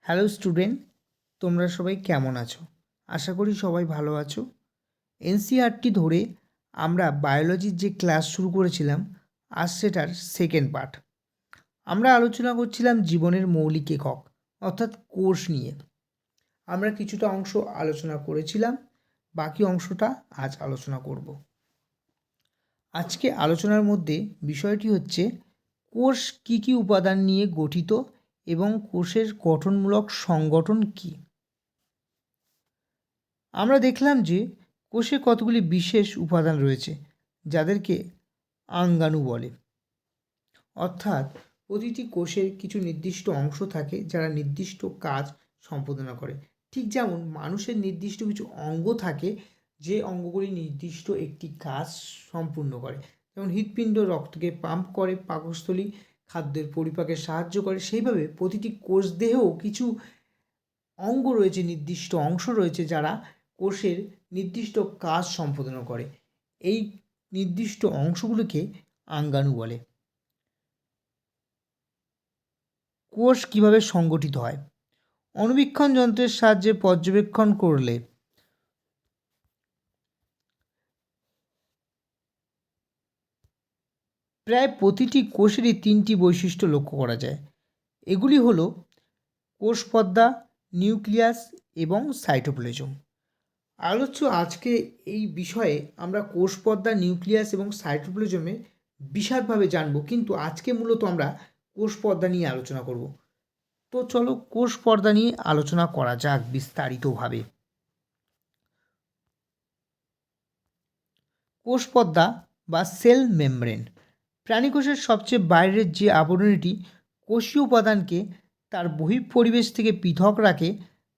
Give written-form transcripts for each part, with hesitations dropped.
Hello student, তোমরা সবাই কেমন আছো? আশা করি সবাই ভালো আছো। এনসিইআরটি ধরে আমরা বায়োলজির যে ক্লাস শুরু করেছিলাম, আজ সেটার সেকেন্ড পার্ট। আমরা আলোচনা করছিলাম জীবনের মৌলিক একক অর্থাৎ কোষ নিয়ে। আমরা কিছুটা অংশ আলোচনা করেছিলাম, বাকি অংশটা আজ আলোচনা করব। আজকে আলোচনার মধ্যে বিষয়টি হচ্ছে কোষ কী কী উপাদান নিয়ে গঠিত এবং কোষের গঠনমূলক সংগঠন কী। আমরা দেখলাম যে কোষে কতগুলি বিশেষ উপাদান রয়েছে যাদেরকে অঙ্গাণু বলে, অর্থাৎ প্রতিটি কোষের কিছু নির্দিষ্ট অংশ থাকে যারা নির্দিষ্ট কাজ সম্পাদনা করে। ঠিক যেমন মানুষের নির্দিষ্ট কিছু অঙ্গ থাকে যে অঙ্গগুলি নির্দিষ্ট একটি কাজ সম্পূর্ণ করে, যেমন হৃৎপিণ্ড রক্তকে পাম্প করে, পাকস্থলী খাদ্যের পরিপাকে সাহায্য করে। সেইভাবে প্রতিটি কোষ দেহেও কিছু অঙ্গ রয়েছে, নির্দিষ্ট অংশ রয়েছে যারা কোষের নির্দিষ্ট কাজ সম্পাদন করে। এই নির্দিষ্ট অংশগুলোকে অঙ্গাণু বলে। কোষ কিভাবে সংগঠিত হয়? অণুবীক্ষণ যন্ত্রের সাহায্যে পর্যবেক্ষণ করলে প্রায় প্রতিটি কোষেরই তিনটি বৈশিষ্ট্য লক্ষ্য করা যায়। এগুলি হলো কোষ পর্দা, নিউক্লিয়াস এবং সাইটোপ্লাজম। আলোচ্য আজকে এই বিষয়ে আমরা কোষ পর্দা, নিউক্লিয়াস এবং সাইটোপ্লাজমে বিশদভাবে জানব, কিন্তু আজকে মূলত আমরা কোষ পর্দা নিয়ে আলোচনা করব। তো চলো কোষ পর্দা নিয়ে আলোচনা করা যাক বিস্তারিতভাবে। কোষ পর্দা বা সেল মেমব্রেন প্রাণীকোষের সবচেয়ে বাইরের যে আবরণীটি কোষীয় উপাদানকে তার বহিঃপরিবেশ থেকে পৃথক রাখে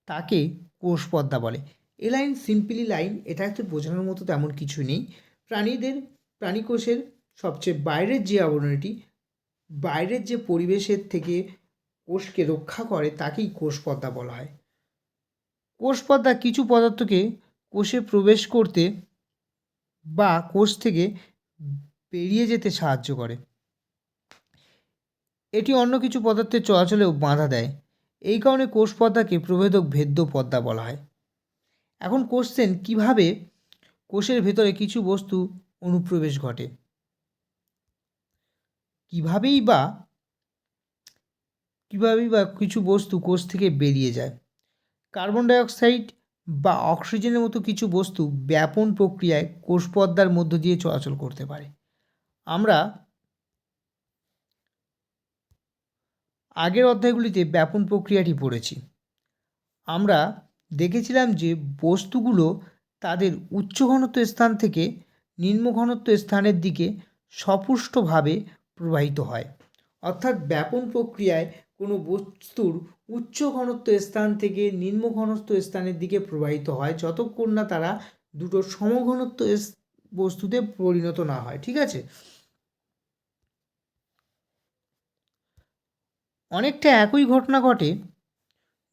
তাকে কোষ পর্দা বলে। এ লাইন সিম্পলি লাইন, এটা একটু বোঝানোর মতো তেমন কিছু নেই। প্রাণীকোষের সবচেয়ে বাইরের যে আবরণীটি বাইরের যে পরিবেশের থেকে কোষকে রক্ষা করে তাকেই কোষ পর্দা বলা হয়। কোষ পর্দা কিছু পদার্থকে কোষে প্রবেশ করতে বা কোষ থেকে বেরিয়ে যেতে সাহায্য করে। এটি অন্য কিছু পদার্থের চলাচলেও বাধা দেয়। এই কারণে কোষ পর্দাকে প্রভেদক ভেদ্য পর্দা বলা হয়। এখন কোশ্চেন, কিভাবে কোষের ভেতরে কিছু বস্তু অনুপ্রবেশ ঘটে? কিভাবেই বা কিছু বস্তু কোষ থেকে বেরিয়ে যায়? কার্বন ডাইঅক্সাইড বা অক্সিজেনের মতো কিছু বস্তু ব্যাপন প্রক্রিয়ায় কোষ পর্দার মধ্য দিয়ে চলাচল করতে পারে। আমরা আগের অধ্যায়গুলিতে ব্যাপন প্রক্রিয়াটি পড়েছি। আমরা দেখেছিলাম যে বস্তুগুলো তাদের উচ্চ ঘনত্ব স্থান থেকে নিম্ন ঘনত্ব স্থানের দিকে সপুষ্টভাবে প্রবাহিত হয়। অর্থাৎ ব্যাপন প্রক্রিয়ায় কোনো বস্তুর উচ্চ ঘনত্ব স্থান থেকে নিম্ন ঘনত্ব স্থানের দিকে প্রবাহিত হয় যতক্ষণ না তারা দুটো সমঘনত্ব বস্তুতে পরিণত না হয়। ঠিক আছে, অনেকটা একই ঘটনা ঘটে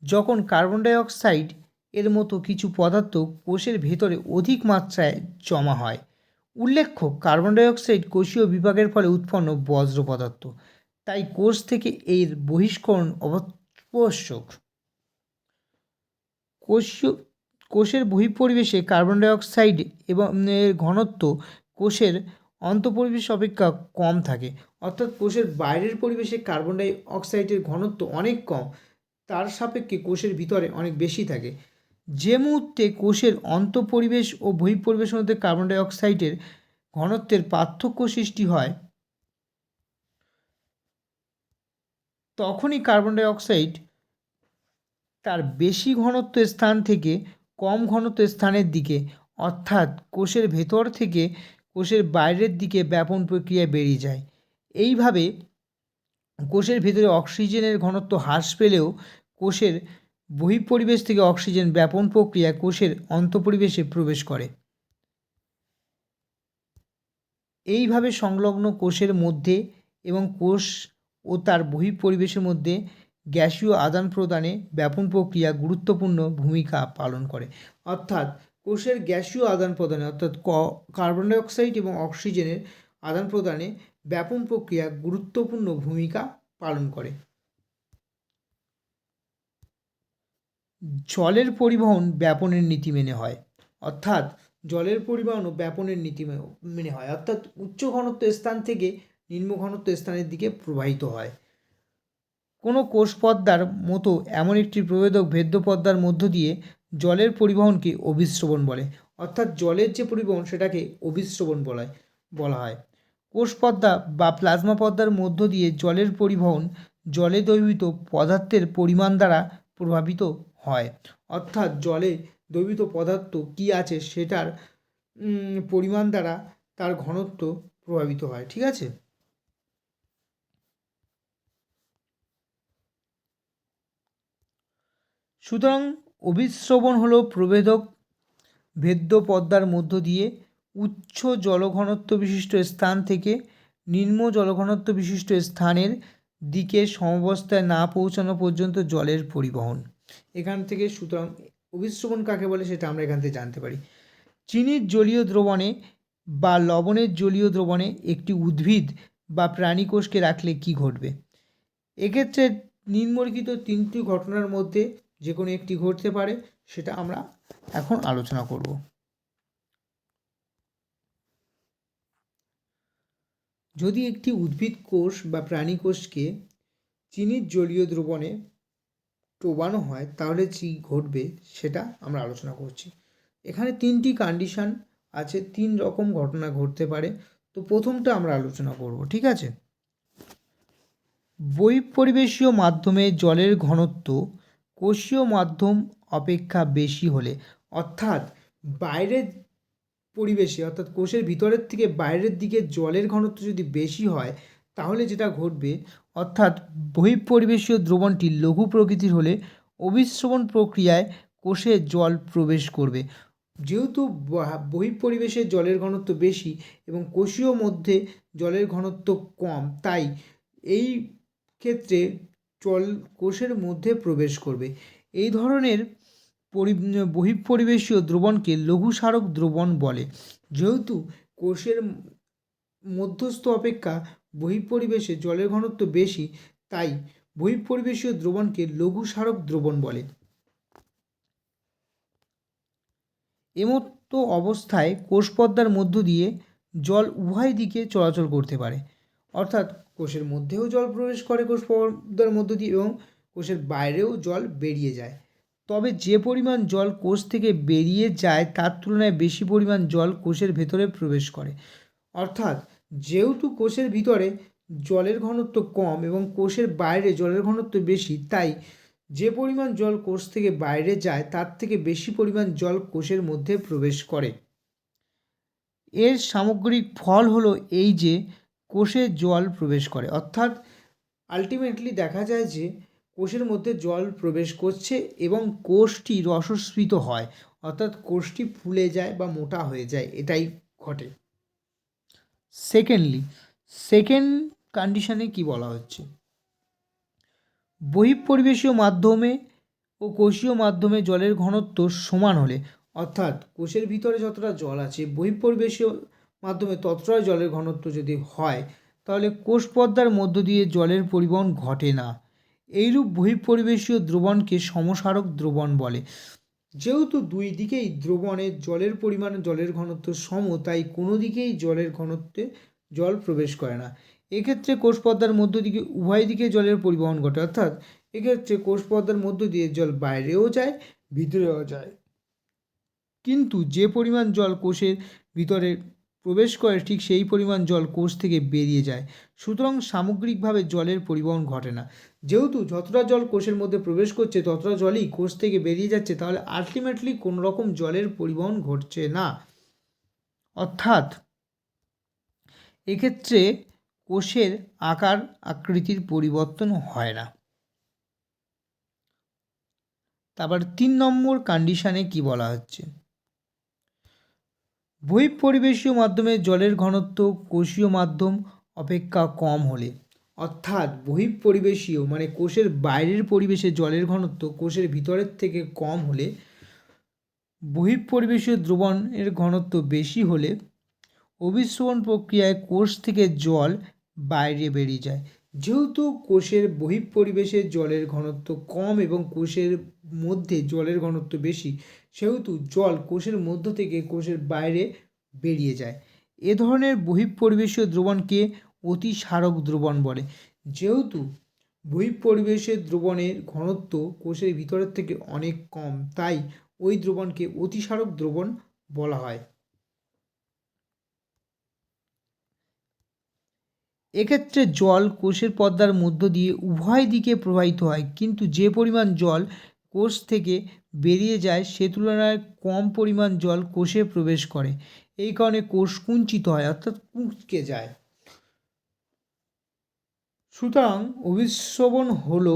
যখন কার্বন ডাইঅক্সাইড এর মতো কিছু পদার্থ কোষের ভেতরে অধিক মাত্রায় জমা হয়। উল্লেখ্য, কার্বন ডাইঅক্সাইড কোষীয় বিভাগের ফলে উৎপন্ন বজ্র পদার্থ, তাই কোষ থেকে এর বহিষ্করণ অত্যাবশ্যক। কোষের বহিঃপরিবেশে কার্বন ডাইঅক্সাইড এবং এর ঘনত্ব কোষের অন্তঃপরিবেশ অপেক্ষা কম থাকে। অর্থাৎ কোষের বাইরের পরিবেশে কার্বন ডাই অক্সাইডের ঘনত্ব অনেক কম, তার সাপেক্ষে কোষের ভিতরে অনেক বেশি থাকে। যে মুহূর্তে কোষের অন্তঃপরিবেশ ও বহিঃপরিবেশের মধ্যে কার্বন ডাই অক্সাইডের ঘনত্বের পার্থক্য সৃষ্টি হয়, তখনই কার্বন ডাই অক্সাইড তার বেশি ঘনত্ব স্থান থেকে কম ঘনত্ব স্থানের দিকে, অর্থাৎ কোষের ভেতর থেকে কোষের বাইরের দিকে ব্যাপন প্রক্রিয়ায় বেরিয়ে যায়। এইভাবে কোষের ভেতরে অক্সিজেনের ঘনত্ব হ্রাস পেলেও কোষের বহিঃপরিবেশ থেকে অক্সিজেন ব্যাপন প্রক্রিয়ায় কোষের অন্তঃপরিবেশে প্রবেশ করে। এইভাবে সংলগ্ন কোষের মধ্যে এবং কোষ ও তার বহিঃপরিবেশের মধ্যে গ্যাসীয় আদান প্রদানে ব্যাপন প্রক্রিয়া গুরুত্বপূর্ণ ভূমিকা পালন করে। অর্থাৎ কোষের গ্যাসীয় আদান প্রদানে, অর্থাৎ কার্বন ডাইঅক্সাইড এবং অক্সিজেনের আদান প্রদানে ব্যাপন প্রক্রিয়া গুরুত্বপূর্ণ ভূমিকা পালন করে। জলের পরিবহন ব্যাপনের নীতি মেনে হয়, অর্থাৎ জলের পরিবহন ও ব্যাপনের নীতি মেনে হয়, অর্থাৎ উচ্চ ঘনত্ব স্থান থেকে নিম্ন ঘনত্ব স্থানের দিকে প্রবাহিত হয়। কোনো কোষ পদ্মার মতো এমন একটি প্রবেদক ভেদ্য পদ্মার মধ্য দিয়ে জলের পরিবহনকে অভিস্রবণ বলে, অর্থাৎ জলের যে পরিবহন সেটাকে অভিস্রবণ বলা হয়। কোষ পদ্মা বা প্লাজমা পদ্মার মধ্য দিয়ে জলের পরিবহন জলে দ্রবীভূত পদার্থের পরিমাণ দ্বারা প্রভাবিত হয়, অর্থাৎ জলে দ্রবীভূত পদার্থ কী আছে সেটার পরিমাণ দ্বারা তার ঘনত্ব প্রভাবিত হয়। ঠিক আছে। সুতরাং অভিস্রবণ হলো প্রবেদক ভেদ্য পদ্মার মধ্য দিয়ে উচ্চ জলঘনত্ব বিশিষ্ট স্থান থেকে নিম্ন জলঘনত্ব বিশিষ্ট স্থানের দিকে সমবস্থায় না পৌঁছানো পর্যন্ত জলের পরিবহন। এখান থেকে সুতরাং অভিস্রবণ কাকে বলে সেটা আমরা এখান থেকে জানতে পারি। চিনির জলীয় দ্রবণে বা লবণের জলীয় দ্রবণে একটি উদ্ভিদ বা প্রাণীকোষকে রাখলে কি ঘটবে? এক্ষেত্রে নিম্নলিখিত তিনটি ঘটনার মধ্যে যে কোনো একটি ঘটতে পারে, সেটা আমরা এখন আলোচনা করব। যদি একটি উদ্ভিদ কোষ বা প্রাণী কোষকে চিনির জলীয় দ্রবণে ডোবানো হয় তাহলে কি ঘটবে সেটা আমরা আলোচনা করছি। এখানে তিনটি কন্ডিশন আছে, তিন রকম ঘটনা ঘটতে পারে। তো প্রথমটা আমরা আলোচনা করব। ঠিক আছে। বহিঃপরিবেশীয় মাধ্যমে জলের ঘনত্ব কোষীয় মাধ্যম অপেক্ষা বেশি হলে, অর্থাৎ বাইরের পরিবেশে অর্থাৎ কোষের ভিতরের থেকে বাইরের দিকে জলের ঘনত্ব যদি বেশি হয় তাহলে যেটা ঘটবে, অর্থাৎ বহিঃপরিবেশীয় দ্রবণটি লঘু প্রকৃতির হলে অভিস্রবণ প্রক্রিয়ায় কোষে জল প্রবেশ করবে। যেহেতু বহিঃপরিবেশে জলের ঘনত্ব বেশি এবং কোষীয় মধ্যে জলের ঘনত্ব কম, তাই এই ক্ষেত্রে জল কোষের মধ্যে প্রবেশ করবে। এই ধরনের বহিঃপরিবেশীয় দ্রবণকে লঘুসারক দ্রবণ বলে। যেহেতু কোষের মধ্যস্থ অপেক্ষা বহিঃপরিবেশে জলের ঘনত্ব বেশি, তাই বহিঃপরিবেশীয় দ্রবণকে লঘুসারক দ্রবণ বলে। এমতো অবস্থায় কোষ পদ্মার মধ্য দিয়ে জল উভয় দিকে চলাচল করতে পারে, অর্থাৎ কোষের মধ্যেও জল প্রবেশ করে কোষ পদ্মার মধ্য দিয়ে এবং কোষের বাইরেও জল বেরিয়ে যায়। তবে যে পরিমাণ জল কোষ থেকে বেরিয়ে যায় তার তুলনায় বেশি পরিমাণ জল কোষের ভেতরে প্রবেশ করে, অর্থাৎ যেহেতু কোষের ভিতরে জলের ঘনত্ব কম এবং কোষের বাইরে জলের ঘনত্ব বেশি, তাই যে পরিমাণ জল কোষ থেকে বাইরে যায় তার থেকে বেশি পরিমাণ জল কোষের মধ্যে প্রবেশ করে। এর সামগ্রিক ফল হলো এই যে কোষে জল প্রবেশ করে, অর্থাৎ আলটিমেটলি দেখা যায় যে কোষের মধ্যে জল প্রবেশ করছে এবং কোষটি রসস্ফীত হয়, অর্থাৎ কোষটি ফুলে যায় বা মোটা হয়ে যায়, এটাই ঘটে। সেকেন্ড কন্ডিশনে কি বলা হচ্ছে? বহিঃপরিবেশীয় মাধ্যমে ও কোষীয় মাধ্যমে জলের ঘনত্ব সমান হলে, অর্থাৎ কোষের ভিতরে যতটা জল আছে বহিঃপরিবেশীয় মাধ্যমে ততটা জলের ঘনত্ব যদি হয় তাহলে কোষ পদ্মার মধ্য দিয়ে জলের পরিবহন ঘটে না। এইরূপ বহিঃপরিবেশীয় দ্রবণকে সমসারক দ্রবণ বলে। যেহেতু দুই দিকেই দ্রবণের জলের পরিমাণ জলের ঘনত্ব সম, তাই কোনো দিকেই জলের ঘনত্বে জল প্রবেশ করে না। এক্ষেত্রে কোষ পদ্মার মধ্য দিকে উভয় দিকে জলের পরিবহন ঘটে, অর্থাৎ এক্ষেত্রে কোষ পদ্মার মধ্য দিয়ে জল বাইরেও যায় ভিতরেও যায়, কিন্তু যে পরিমাণ জল কোষের ভিতরে প্রবেশ করে ঠিক সেই পরিমাণ জল কোষ থেকে বেরিয়ে যায়। সুতরাং সামগ্রিকভাবে জলের পরিবহন ঘটে না। যেহেতু যতটা জল কোষের মধ্যে প্রবেশ করছে ততটা জলই কোষ থেকে বেরিয়ে যাচ্ছে, তাহলে আলটিমেটলি কোনো রকম জলের পরিবহন ঘটছে না, অর্থাৎ এক্ষেত্রে কোষের আকার আকৃতির পরিবর্তন হয় না। তারপর 3 নম্বর কন্ডিশনে কি বলা হচ্ছে? বহিঃপরিবেশীয় মাধ্যমে জলের ঘনত্ব কোষীয় মাধ্যম অপেক্ষা কম হলে, অর্থাৎ বহিঃপরিবেশীয় মানে কোষের বাইরের পরিবেশে জলের ঘনত্ব কোষের ভিতরের থেকে কম হলে, বহিঃপরিবেশীয় দ্রবণের ঘনত্ব বেশি হলে অভিস্রবণ প্রক্রিয়ায় কোষ থেকে জল বাইরে বেরিয়ে যায়। যেহেতু কোষের বহিঃপরিবেশে জলের ঘনত্ব কম এবং কোষের মধ্যে জলের ঘনত্ব বেশি, সেহেতু জল কোষের মধ্য থেকে কোষের বাইরে বেরিয়ে যায়। এ ধরনের বহিঃপরিবেশীয় দ্রবণকে অতিসারক দ্রবণ বলে। যেহেতু বহিঃপরিবেশের দ্রবণের ঘনত্ব কোষের ভিতরের থেকে অনেক কম, তাই ওই দ্রবণকে অতিসারক দ্রবণ বলা হয়। এক্ষেত্রে জল কোষের পর্দার মধ্য দিয়ে উভয় দিকে প্রবাহিত হয়, কিন্তু যে পরিমাণ জল কোষ থেকে বেরিয়ে যায় সে তুলনায় কম পরিমাণ জল কোষে প্রবেশ করে। এই কারণে কোষ কুঞ্চিত হয়, অর্থাৎ কুঁচকে যায়। সুতরাং অভিস্রবণ হল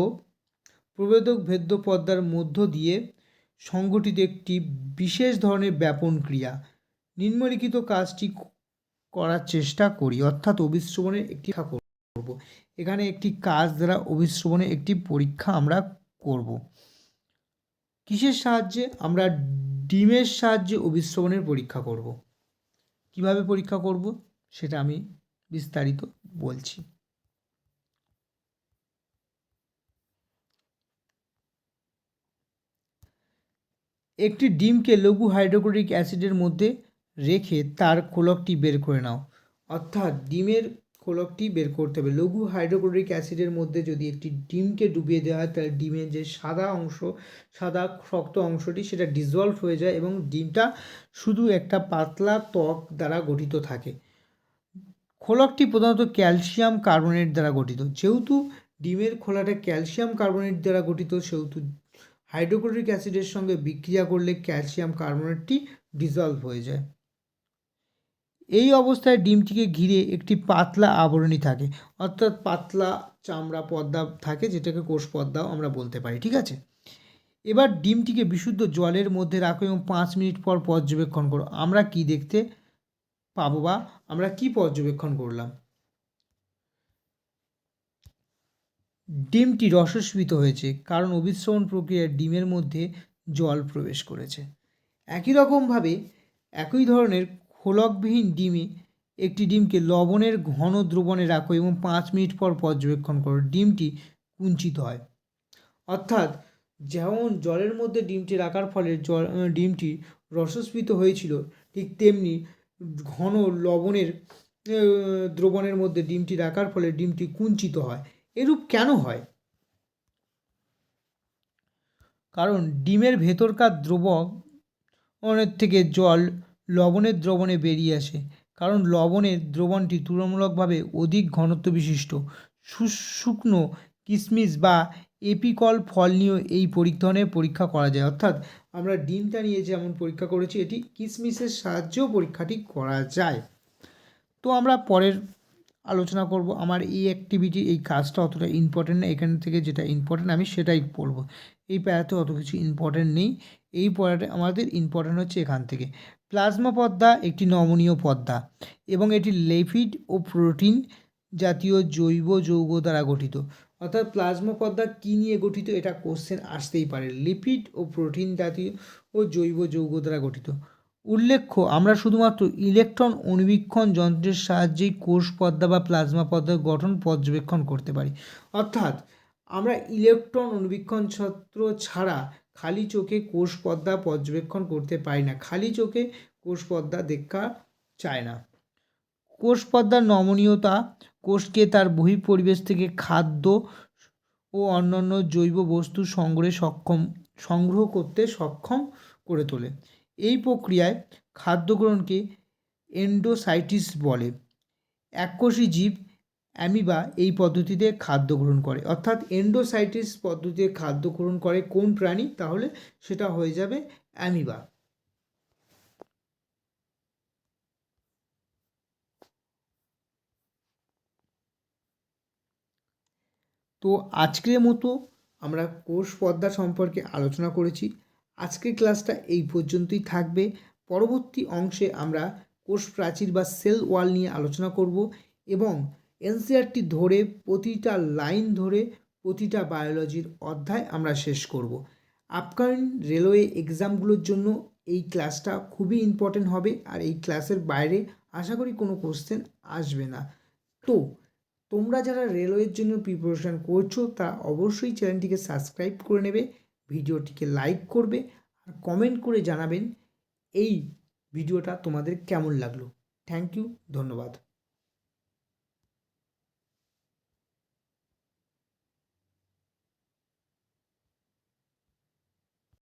প্রবেদক ভেদ্য পর্দার মধ্য দিয়ে সংঘটিত একটি বিশেষ ধরনের ব্যাপন ক্রিয়া। নিম্নলিখিত কাজটি করার চেষ্টা করি, অর্থাৎ অভিস্রবণের একটি করব। এখানে একটি কাজ দ্বারা অভিস্রবণের একটি পরীক্ষা আমরা করব। কিসের সাহায্যে? আমরা ডিমের সাহায্যে অভিস্রবণের পরীক্ষা করব। কিভাবে পরীক্ষা করব সেটা আমি বিস্তারিত বলছি। একটি ডিমকে লঘু হাইড্রোক্লোরিক অ্যাসিডের মধ্যে রেখে তার খোলকটি বের করে নাও। অর্থাৎ ডিমের খোলকটি বের করতে হবে। লঘু হাইড্রোক্লোরিক অ্যাসিডের মধ্যে যদি একটি ডিমকে ডুবিয়ে দেওয়া হয়, তাহলে ডিমের যে সাদা শক্ত অংশটি সেটা ডিজলভ হয়ে যায় এবং ডিমটা শুধু একটা পাতলা ত্বক দ্বারা গঠিত থাকে। খোলকটি প্রধানত ক্যালসিয়াম কার্বনেট দ্বারা গঠিত। যেহেতু ডিমের খোলাটা ক্যালসিয়াম কার্বনেট দ্বারা গঠিত, সেহেতু হাইড্রোক্লোরিক অ্যাসিডের সঙ্গে বিক্রিয়া করলে ক্যালসিয়াম কার্বনেটটি ডিজলভ হয়ে যায়। এই অবস্থায় ডিমটিকে ঘিরে একটি পাতলা আবরণী থাকে, অর্থাৎ পাতলা চামড়া পর্দা থাকে, যেটাকে কোষ পর্দাও আমরা বলতে পারি। ঠিক আছে, এবার ডিমটিকে বিশুদ্ধ জলের মধ্যে রাখো এবং 5 মিনিট পর পর্যবেক্ষণ করো। আমরা কি দেখতে পাবো বা আমরা কি পর্যবেক্ষণ করলাম? ডিমটি রসস্ফীত হয়েছে, কারণ অভিস্রবণ প্রক্রিয়ায় ডিমের মধ্যে জল প্রবেশ করেছে। একই রকমভাবে একই ধরনের খোলকবিহীন ডিমে একটি ডিমকে লবণের ঘন দ্রবণে রাখো এবং 5 মিনিট পর পর্যবেক্ষণ করো। ডিমটি কুঞ্চিত হয়। অর্থাৎ যেমন জলের মধ্যে ডিমটি রাখার ফলে ডিমটি রসস্ফীত হয়েছিল, ঠিক তেমনি ঘন লবণের দ্রবণের মধ্যে ডিমটি রাখার ফলে ডিমটি কুঞ্চিত হয়। এরূপ কেন হয়? কারণ ডিমের ভেতরকার দ্রবণের থেকে জল লবণের দ্রবণে বেরিয়ে আসে, কারণ লবণের দ্রবণটি তুলনামূলকভাবে অধিক ঘনত্ব বিশিষ্ট। শুকনো কিশমিশ বা এপিকল ফল নিয়েও এই ধরনের পরীক্ষা করা যায়। অর্থাৎ আমরা ডিমটা নিয়ে যেমন পরীক্ষা করেছি, এটি কিশমিশের সাহায্যেও পরীক্ষাটি করা যায়। তো আমরা পরের আলোচনা করব। আমার এই অ্যাক্টিভিটি, এই কাজটা অতটা ইম্পর্টেন্ট না। এখান থেকে যেটা ইম্পর্টেন্ট আমি সেটাই পড়বো। এই প্যারাতে অত কিছু ইম্পর্টেন্ট নেই। এই পড়াটা আমাদের ইম্পর্টেন্ট হচ্ছে এখান থেকে। প্লাজমা পর্দা একটি নমনীয় পর্দা এবং এটি লিপিড ও প্রোটিন জাতীয় জৈব যৌগ দ্বারা গঠিত। অর্থাৎ প্লাজমা পর্দা কী নিয়ে গঠিত, এটা কোশ্চেন আসতেই পারে। লিপিড ও প্রোটিন জাতীয় ও জৈব যৌগ দ্বারা গঠিত। উল্লেখ্য, আমরা শুধুমাত্র ইলেকট্রন অণুবীক্ষণ যন্ত্রের সাহায্যেই কোষ পর্দা বা প্লাজমা পর্দার গঠন পর্যবেক্ষণ করতে পারি। অর্থাৎ আমরা ইলেকট্রন অণুবীক্ষণ যন্ত্র ছাড়া খালি চোখে কোষ পর্দা পর্যবেক্ষণ করতে পারি না। খালি চোখে কোষ পর্দা দেখা যায় না। কোষ পর্দার নমনীয়তা কোষকে তার বহিঃপরিবেশ থেকে খাদ্য ও অন্যান্য জৈব বস্তু সংগ্রহ করতে সক্ষম করে তোলে। এই প্রক্রিয়ায় খাদ্য গ্রহণকে এন্ডোসাইটিস বলে। এককোষী জীব অ্যামিবা এই পদ্ধতিতে খাদ্য গ্রহণ করে। অর্থাৎ এন্ডোসাইটিস পদ্ধতিতে খাদ্য গ্রহণ করে কোন প্রাণী? তাহলে সেটা হয়ে যাবে অ্যামিবা। তো আজকের মতো আমরা কোষ পর্দা সম্পর্কে আলোচনা করেছি। আজকের ক্লাসটা এই পর্যন্তই থাকবে। পরবর্তী অংশে আমরা কোষ প্রাচীর বা সেল ওয়াল নিয়ে আলোচনা করব এবং এনসিইআরটি ধরে প্রতিটা লাইন ধরে প্রতিটা বায়োলজির অধ্যায় আমরা শেষ করব। আপকামিং রেলওয়ে এক্সামগুলোর জন্য এই ক্লাসটা খুবই ইম্পর্টেন্ট হবে, আর এই ক্লাসের বাইরে আশা করি কোনো কোশ্চেন আসবে না। তো তোমরা যারা রেলওয়ের জন্য প্রিপারেশন করছো তারা অবশ্যই চ্যানেলটিকে সাবস্ক্রাইব করে নেবে, ভিডিওটিকে লাইক করবে আর কমেন্ট করে জানাবেন এই ভিডিওটা তোমাদের কেমন লাগলো। থ্যাংক ইউ, ধন্যবাদ।